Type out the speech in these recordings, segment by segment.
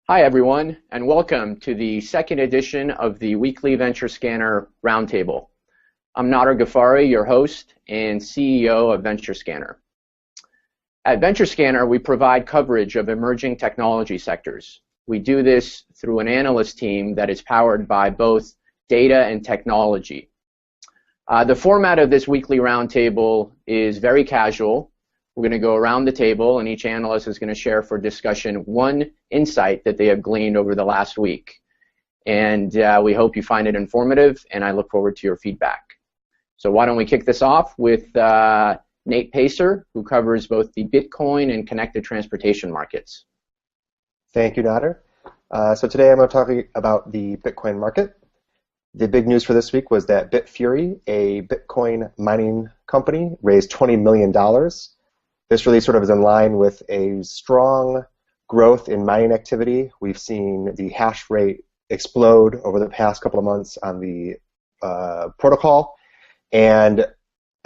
Hi everyone, and welcome to the second edition of the weekly Venture Scanner Roundtable. I'm Nader Ghaffari, your host and CEO of Venture Scanner. At Venture Scanner, we provide coverage of emerging technology sectors. We do this through an analyst team that is powered by both data and technology. The format of this weekly roundtable is very casual. We're going to go around the table, and each analyst is going to share for discussion one insight that they have gleaned over the last week. And we hope you find it informative, and I look forward to your feedback. So why don't we kick this off with Nate Pacer, who covers both the Bitcoin and connected transportation markets. Thank you, Nader. So today I'm going to talk about the Bitcoin market. The big news for this week was that Bitfury, a Bitcoin mining company, raised $20 million. This really sort of is in line with a strong growth in mining activity. We've seen the hash rate explode over the past couple of months on the protocol. And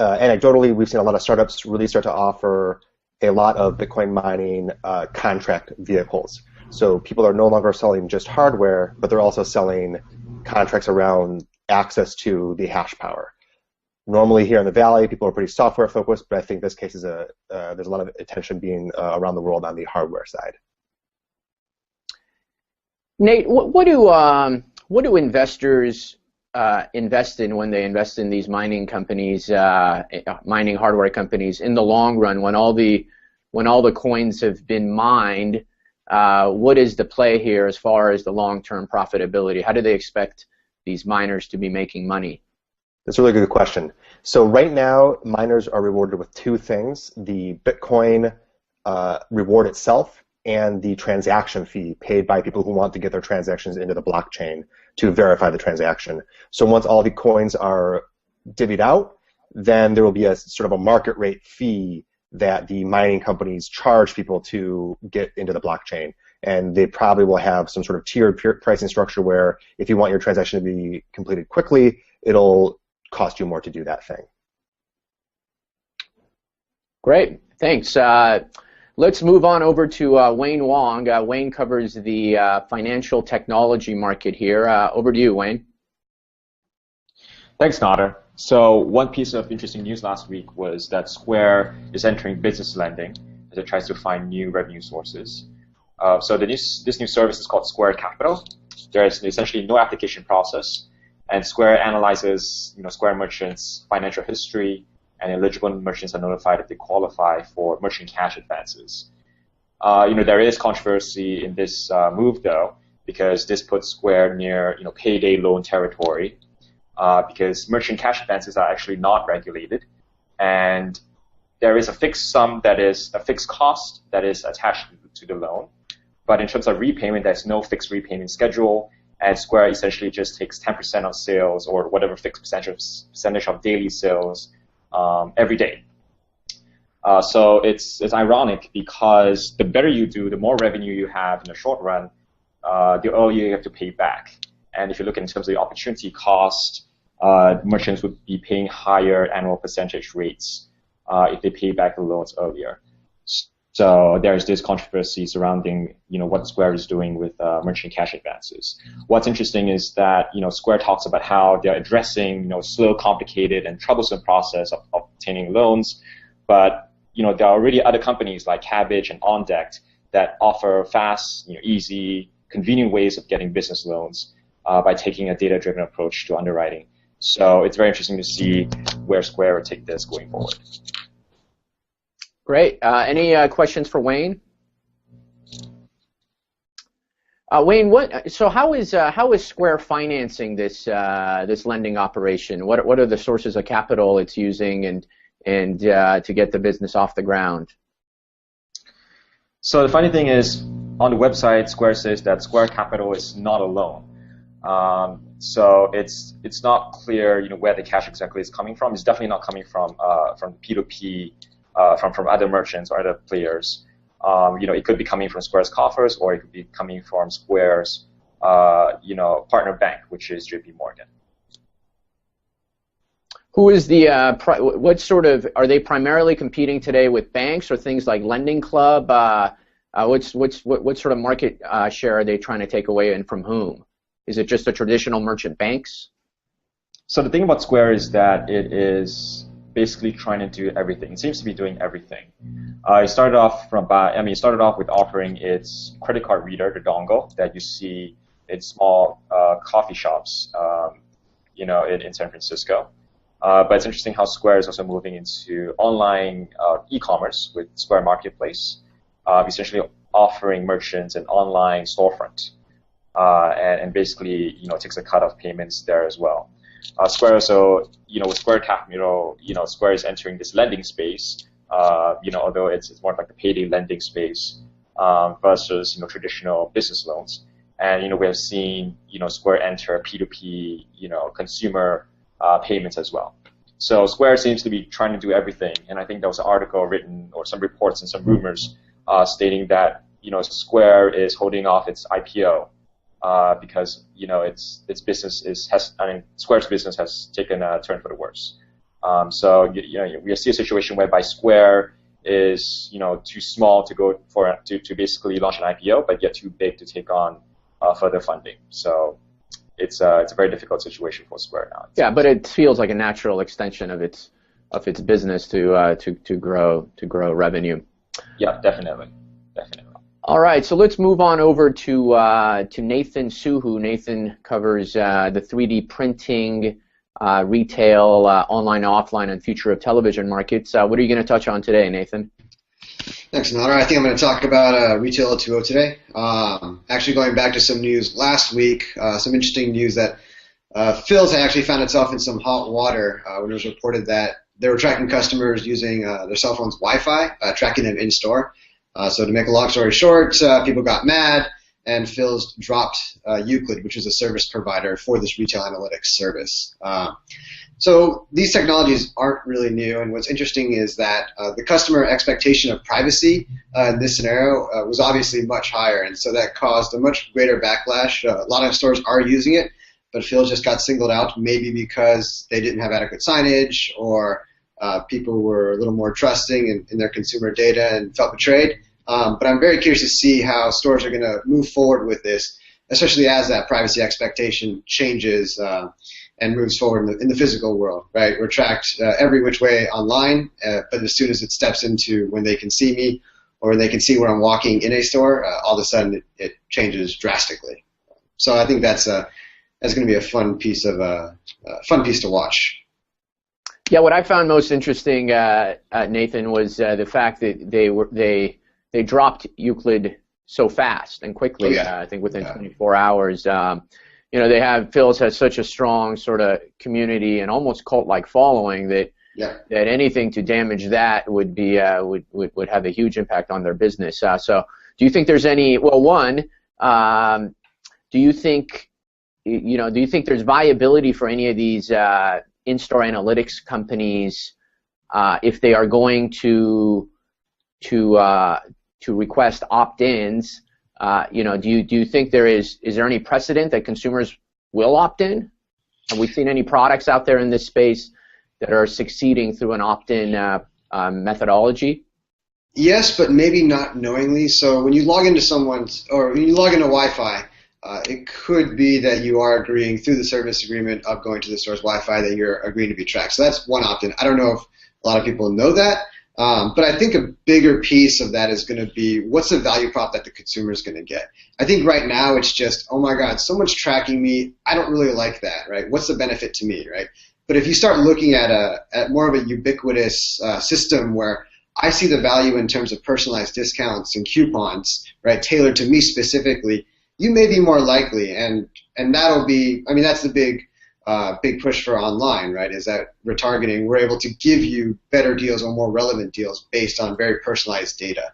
anecdotally, we've seen a lot of startups really start to offer a lot of Bitcoin mining contract vehicles. So people are no longer selling just hardware, but they're also selling contracts around access to the hash power. Normally here in the Valley, people are pretty software focused, but I think this case is there's a lot of attention being around the world on the hardware side. Nate, what do investors invest in when they invest in these mining companies, mining hardware companies, in the long run when all the coins have been mined? What is the play here as far as the long-term profitability? How do they expect these miners to be making money? That's a really good question. So right now, miners are rewarded with two things: the Bitcoin reward itself and the transaction fee paid by people who want to get their transactions into the blockchain to verify the transaction. So once all the coins are divvied out, then there will be a sort of a market rate fee that the mining companies charge people to get into the blockchain. And they probably will have some sort of tiered pricing structure where if you want your transaction to be completed quickly, it'll cost you more to do that thing. Great, thanks. Let's move on over to Wayne Wong. Wayne covers the financial technology market here. Over to you, Wayne. Thanks, Nader. So one piece of interesting news last week was that Square is entering business lending as it tries to find new revenue sources. So this new service is called Square Capital. There is essentially no application process, and Square analyzes Square merchants' financial history, and eligible merchants are notified if they qualify for merchant cash advances. There is controversy in this move, though, because this puts Square near payday loan territory, because merchant cash advances are actually not regulated, and there is a fixed sum that is a fixed cost that is attached to the loan. But in terms of repayment, there's no fixed repayment schedule, and Square essentially just takes 10% of sales or whatever fixed percentage of daily sales every day. So it's ironic because the better you do, the more revenue you have in the short run, the earlier you have to pay back. And if you look in terms of the opportunity cost, merchants would be paying higher annual percentage rates if they pay back the loans earlier. So there's this controversy surrounding what Square is doing with merchant cash advances. What's interesting is that Square talks about how they're addressing slow, complicated, and troublesome process of obtaining loans, but there are already other companies like Cabbage and OnDeck that offer fast, easy, convenient ways of getting business loans by taking a data-driven approach to underwriting. So it's very interesting to see where Square will take this going forward. Great. Any questions for Wayne? Wayne, how is Square financing this lending operation? What are the sources of capital it's using and to get the business off the ground? So the funny thing is, on the website, Square says that Square Capital is not a loan. So it's not clear where the cash exactly is coming from. It's definitely not coming from P2P. From other merchants or other players. It could be coming from Square's coffers, or it could be coming from Square's partner bank, which is JP Morgan. Who is the what sort of, are they primarily competing today with banks or things like Lending Club? What sort of market share are they trying to take away, and from whom? Is it just the traditional merchant banks? So the thing about Square is that it is basically trying to do everything. It seems to be doing everything. It started off with offering its credit card reader, the dongle that you see in small coffee shops, in San Francisco. But it's interesting how Square is also moving into online e-commerce with Square Marketplace, essentially offering merchants an online storefront, and basically, takes a cut of payments there as well. Square also, with Square Capital, Square is entering this lending space, although it's more like the payday lending space versus, traditional business loans. And, we have seen, Square enter P2P, consumer payments as well. So Square seems to be trying to do everything. And I think there was an article written or some reports and some rumors stating that, Square is holding off its IPO. Because Square's business has taken a turn for the worse. So we see a situation whereby Square is too small to go to basically launch an IPO, but yet too big to take on further funding. So it's a very difficult situation for Square now. Yeah, but it feels like a natural extension of its business to grow revenue. Yeah, definitely. All right, so let's move on over to Nathan Suhu. Nathan covers the 3D printing, retail, online, offline, and future of television markets. What are you going to touch on today, Nathan? Thanks, Nader. I think I'm going to talk about Retail 2.0 today. Actually going back to some news last week, some interesting news that Phil's had actually found itself in some hot water when it was reported that they were tracking customers using their cell phone's Wi-Fi, tracking them in-store. So to make a long story short, people got mad, and Phil's dropped Euclid, which is a service provider for this retail analytics service. So these technologies aren't really new, and what's interesting is that the customer expectation of privacy in this scenario was obviously much higher, and so that caused a much greater backlash. A lot of stores are using it, but Phil just got singled out, maybe because they didn't have adequate signage, or people were a little more trusting in their consumer data and felt betrayed. But I'm very curious to see how stores are going to move forward with this, especially as that privacy expectation changes and moves forward in the physical world, right? We're tracked every which way online, but as soon as it steps into when they can see me or they can see where I'm walking in a store, all of a sudden it changes drastically. So I think that's going to be a fun piece to watch. Yeah, what I found most interesting, Nathan, was the fact that they dropped Euclid so fast and quickly. Oh, yeah. I think within 24 hours. Phil's has such a strong sort of community and almost cult-like following that anything to damage that would be would have a huge impact on their business. So, do you think there's any? Well, one, do you think there's viability for any of these in-store analytics companies if they are going to request opt-ins? Do you think is there any precedent that consumers will opt in? Have we seen any products out there in this space that are succeeding through an opt-in methodology? Yes, but maybe not knowingly. So when you log into when you log into Wi-Fi, it could be that you are agreeing through the service agreement of going to the store's Wi-Fi that you're agreeing to be tracked. So that's one opt-in. I don't know if a lot of people know that. But I think a bigger piece of that is going to be what's the value prop that the consumer is going to get. I think right now it's just, oh my God, someone's tracking me. I don't really like that, right? What's the benefit to me, right? But if you start looking at more of a ubiquitous system where I see the value in terms of personalized discounts and coupons, right, tailored to me specifically, you may be more likely, and that'll be, I mean, that's the big push for online, right, is that retargeting, we're able to give you better deals or more relevant deals based on very personalized data.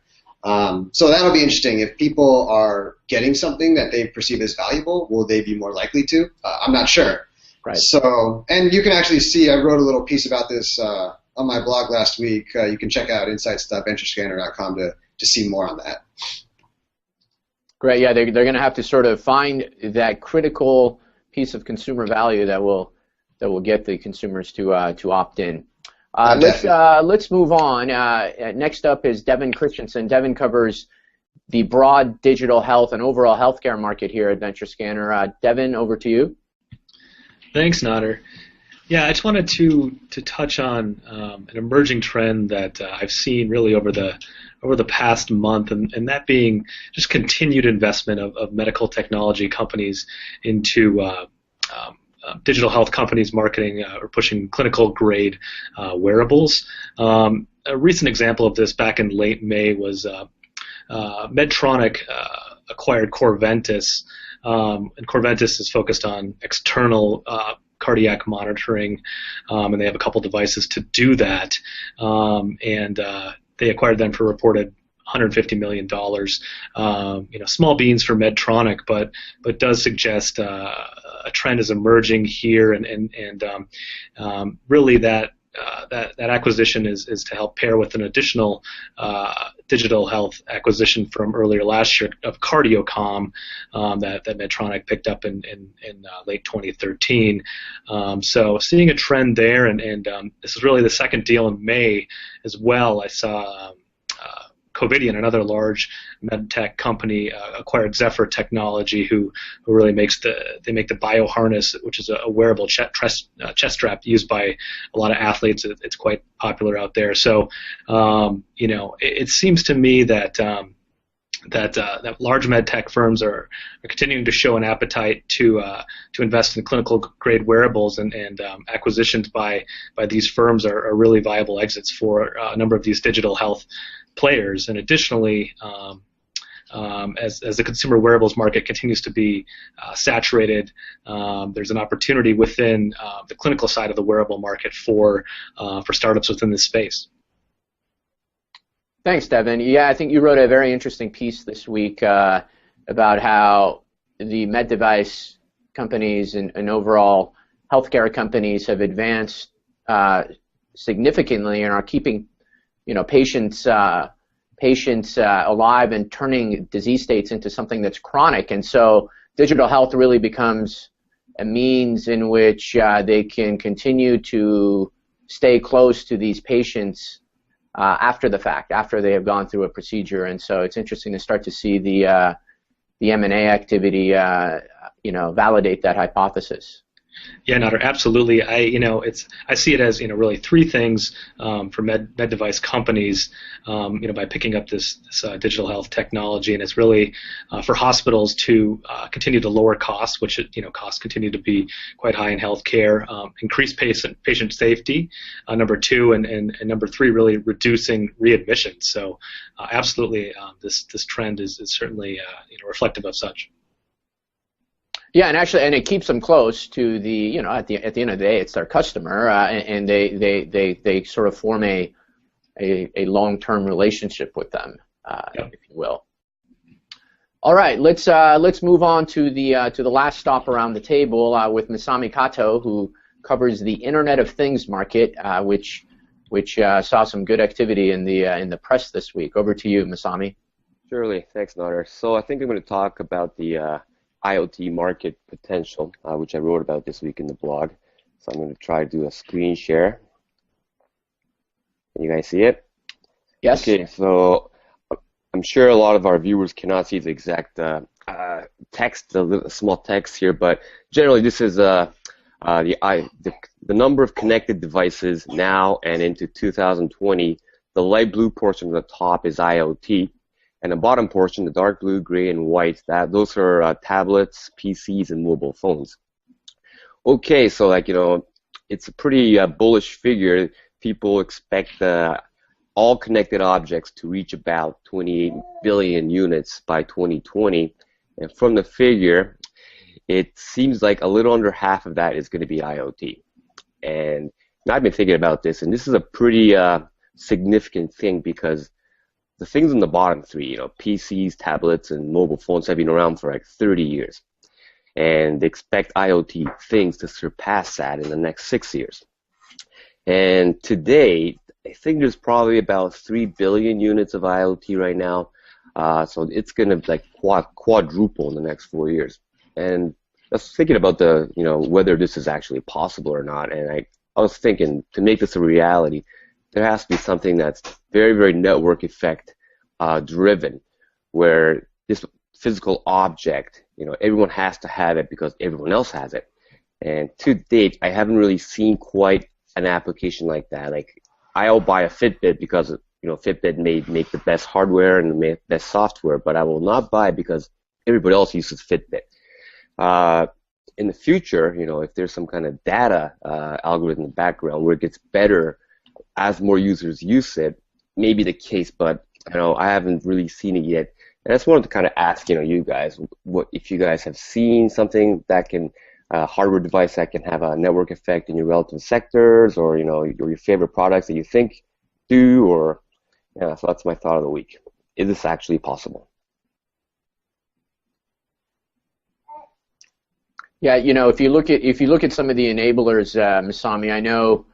So that'll be interesting. If people are getting something that they perceive as valuable, will they be more likely to? I'm not sure. Right. So, and you can actually see, I wrote a little piece about this on my blog last week. You can check out insights.venturescanner.com to see more on that. Great. Yeah, they're going to have to sort of find that critical piece of consumer value that will get the consumers to opt in. Let's move on. Next up is Devin Christensen. Devin covers the broad digital health and overall healthcare market here at Venture Scanner. Devin, over to you. Thanks, Nader. Yeah, I just wanted to touch on an emerging trend that I've seen really over the past month, and that being just continued investment of medical technology companies into digital health companies marketing or pushing clinical grade wearables. A recent example of this back in late May was Medtronic acquired Corventis, and Corventis is focused on external cardiac monitoring, and they have a couple devices to do that, and they acquired them for reported $150 million. Small beans for Medtronic, but does suggest a trend is emerging here, and really that acquisition is to help pair with an additional digital health acquisition from earlier last year of Cardiocom that Medtronic picked up in late 2013. So seeing a trend there, and this is really the second deal in May as well. I saw Covidien, another large med tech company, acquired Zephyr Technology, who really make the bioharness, which is a wearable chest strap used by a lot of athletes. It's quite popular out there. So, it seems to me that that large med tech firms are continuing to show an appetite to invest in clinical grade wearables, and acquisitions by these firms are really viable exits for a number of these digital health players. And additionally, as the consumer wearables market continues to be saturated, there's an opportunity within the clinical side of the wearable market for startups within this space. Thanks, Devin. Yeah, I think you wrote a very interesting piece this week about how the med device companies and overall healthcare companies have advanced significantly and are keeping patients alive and turning disease states into something that's chronic. And so digital health really becomes a means in which they can continue to stay close to these patients after the fact, after they have gone through a procedure. And so it's interesting to start to see the M&A activity validate that hypothesis. Yeah, Nader, absolutely. I see it as really three things for med device companies by picking up this digital health technology, and it's really for hospitals to continue to lower costs, which costs continue to be quite high in healthcare, increase patient safety, number two, and number three, really reducing readmissions. So absolutely, this trend is certainly reflective of such. Yeah, and it keeps them close to the, at the end of the day, it's their customer, and they sort of form a long-term relationship with them, if you will. All right, let's move on to the last stop around the table with Masami Kato, who covers the Internet of Things market, which saw some good activity in the press this week. Over to you, Masami. Surely, thanks, Nader. So I think I'm going to talk about the IoT market potential, which I wrote about this week in the blog. So I'm going to try to do a screen share. Can you guys see it? Yes. Okay, so I'm sure a lot of our viewers cannot see the exact text, the small text here, but generally this is the number of connected devices now and into 2020. The light blue portion of the top is IoT. And the bottom portion, the dark blue, gray, and white, those are tablets, PCs, and mobile phones. Okay, so it's a pretty bullish figure. People expect all connected objects to reach about 28 billion units by 2020. And from the figure, it seems like a little under half of that is going to be IoT. And I've been thinking about this, and this is a pretty significant thing because the things in the bottom three, PCs, tablets, and mobile phones have been around for like 30 years. And they expect IoT things to surpass that in the next 6 years. And today, I think there's probably about 3 billion units of IoT right now. So it's going to quadruple in the next 4 years. And I was thinking about whether this is actually possible or not. And I was thinking, to make this a reality, there has to be something that's very, very network effect driven, where this physical object, everyone has to have it because everyone else has it. And to date, I haven't really seen quite an application like that. Like, I'll buy a Fitbit because Fitbit may make the best hardware and the best software, but I will not buy it because everybody else uses Fitbit. In the future, if there's some kind of data algorithm in the background where it gets better as more users use it, may be the case, but I haven't really seen it yet. And I just wanted to kind of ask, you guys, what if you guys have seen something that can hardware device that can have a network effect in your relative sectors, or your favorite products that you think do, or so that's my thought of the week. Is this actually possible? Yeah, if you look at some of the enablers, Masami, I know,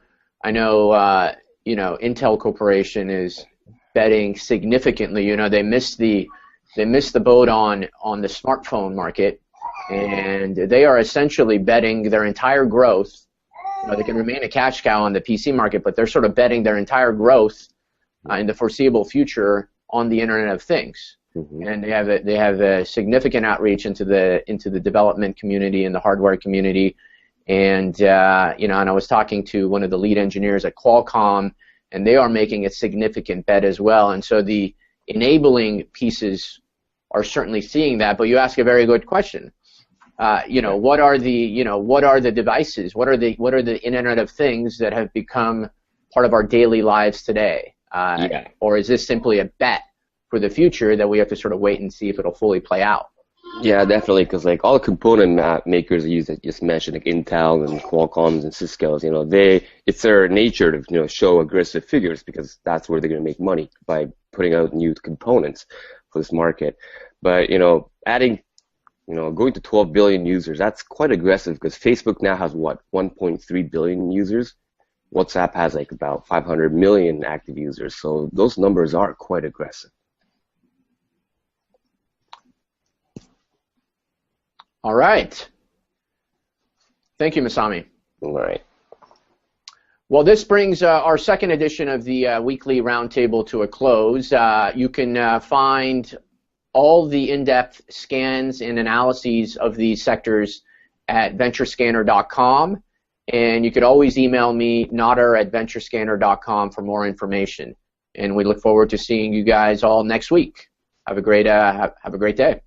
Intel Corporation is betting significantly. They missed the boat on the smartphone market, and they are essentially betting their entire growth. They can remain a cash cow on the PC market, but they're sort of betting their entire growth in the foreseeable future on the Internet of Things. Mm-hmm. And they have a significant outreach into the development community and the hardware community. And and I was talking to one of the lead engineers at Qualcomm, and they are making a significant bet as well. And so the enabling pieces are certainly seeing that. But you ask a very good question. What are the devices? What are the Internet of Things that have become part of our daily lives today? Or is this simply a bet for the future that we have to sort of wait and see if it'll fully play out? Yeah, definitely, because like all the component makers you just mentioned, like Intel and Qualcomm and Cisco's, it's their nature to show aggressive figures because that's where they're going to make money by putting out new components for this market. But adding, going to 12 billion users, that's quite aggressive because Facebook now has what, 1.3 billion users. WhatsApp has like about 500 million active users, so those numbers are quite aggressive. All right. Thank you, Masami. All right. Well, this brings our second edition of the weekly roundtable to a close. You can find all the in-depth scans and analyses of these sectors at venturescanner.com, and you could always email me, nader@venturescanner.com, for more information. And we look forward to seeing you guys all next week. Have a great day.